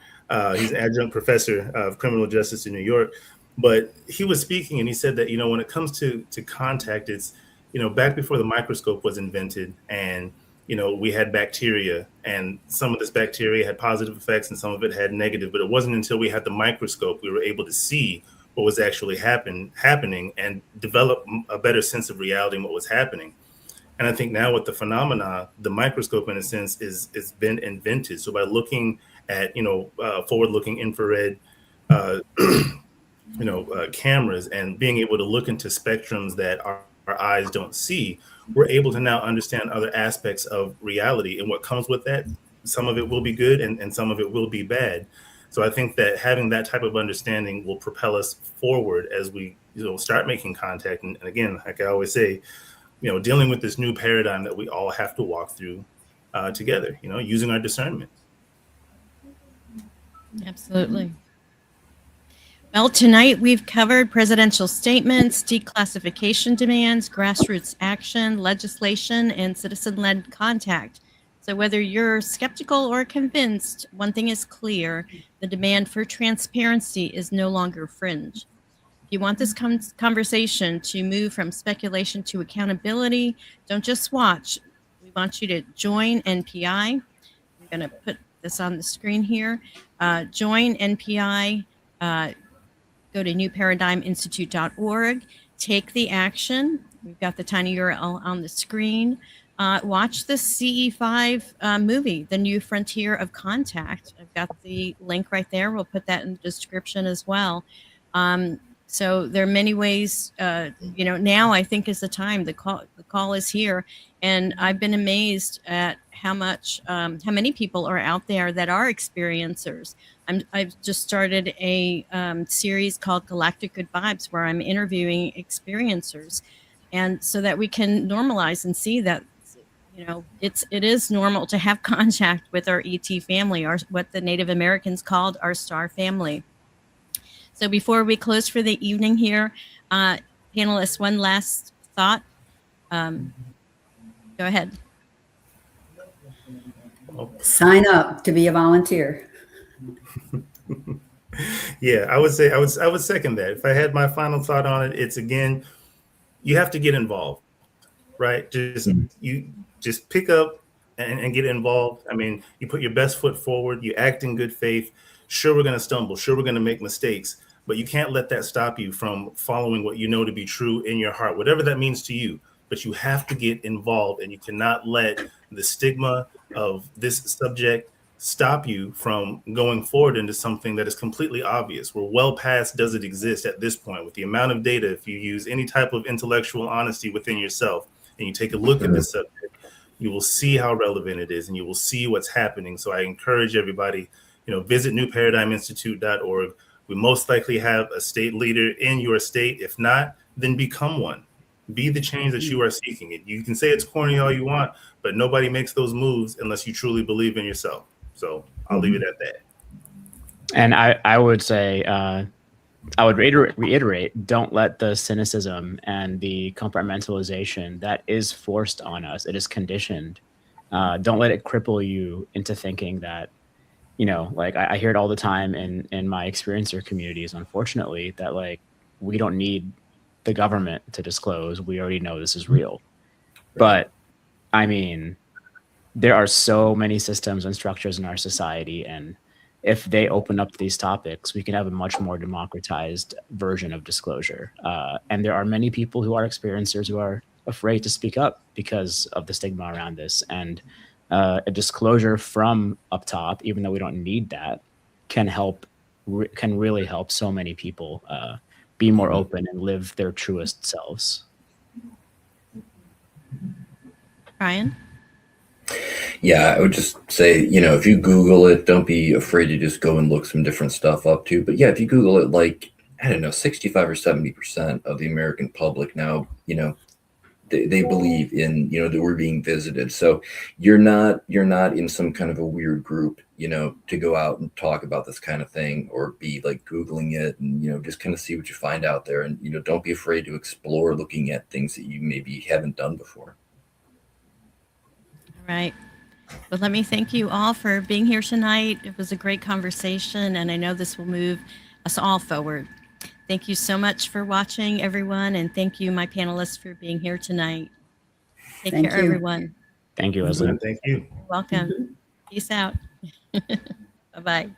He's an adjunct professor of criminal justice in New York. But he was speaking and he said that, when it comes to contact, it's, back before the microscope was invented and, we had bacteria, and some of this bacteria had positive effects and some of it had negative, but it wasn't until we had the microscope we were able to see what was actually happening and develop a better sense of reality and what was happening. And I think now with the phenomena, the microscope, in a sense, is been invented. So by looking at, forward-looking infrared, cameras and being able to look into spectrums that our eyes don't see, we're able to now understand other aspects of reality. And what comes with that, some of it will be good and some of it will be bad. So I think that having that type of understanding will propel us forward as we start making contact. And again, like I always say, dealing with this new paradigm that we all have to walk through together, using our discernment. Absolutely. Well, tonight we've covered presidential statements, declassification demands, grassroots action, legislation, and citizen-led contact. So whether you're skeptical or convinced, one thing is clear: the demand for transparency is no longer fringe. If you want this conversation to move from speculation to accountability, don't just watch. We want you to join NPI. I'm going to put this on the screen here. Join NPI. Go to newparadigminstitute.org. Take the action. We've got the tiny URL on the screen. Watch the CE5 movie, The New Frontier of Contact. I've got the link right there. We'll put that in the description as well. So there are many ways, now I think is the time. The call is here. And I've been amazed at how many people are out there that are experiencers. I've just started a series called Galactic Good Vibes, where I'm interviewing experiencers, and so that we can normalize and see that, it is normal to have contact with our ET family, or what the Native Americans called our star family. So before we close for the evening here, panelists, one last thought. Go ahead. Sign up to be a volunteer. Yeah, I would say I would second that. If I had my final thought on it, it's, again, you have to get involved, right? You just pick up and get involved. I mean, you put your best foot forward, you act in good faith. Sure, we're going to stumble. Sure, we're going to make mistakes, but you can't let that stop you from following what you know to be true in your heart, whatever that means to you. But you have to get involved, and you cannot let the stigma of this subject stop you from going forward into something that is completely obvious. We're well past does it exist at this point. With the amount of data, if you use any type of intellectual honesty within yourself and you take a look at this subject, you will see how relevant it is, and you will see what's happening. So I encourage everybody, visit newparadigminstitute.org. We most likely have a state leader in your state. If not, then become one. Be the change that you are seeking. You can say it's corny all you want, but nobody makes those moves unless you truly believe in yourself. So I'll leave it at that. And I would say, I would reiterate, don't let the cynicism and the compartmentalization that is forced on us, it is conditioned. Don't let it cripple you into thinking that, like I hear it all the time in my experiencer communities, unfortunately, that like, we don't need the government to disclose. We already know this is real. But I mean, there are so many systems and structures in our society, and if they open up these topics, we can have a much more democratized version of disclosure. And there are many people who are experiencers who are afraid to speak up because of the stigma around this. And a disclosure from up top, even though we don't need that, can really help so many people be more open and live their truest selves. Ryan? Yeah, I would just say, if you Google it, don't be afraid to just go and look some different stuff up too. But yeah, if you Google it, like, I don't know, 65 or 70% of the American public now, they believe in, that we're being visited. So you're not in some kind of a weird group, to go out and talk about this kind of thing, or be like Googling it and, just kind of see what you find out there. And, don't be afraid to explore looking at things that you maybe haven't done before. All right. Well, let me thank you all for being here tonight. It was a great conversation, and I know this will move us all forward. Thank you so much for watching, everyone, and thank you, my panelists, for being here tonight. Take care, everyone. Thank you, Leslie. Thank you. You're welcome. Peace out. Bye-bye.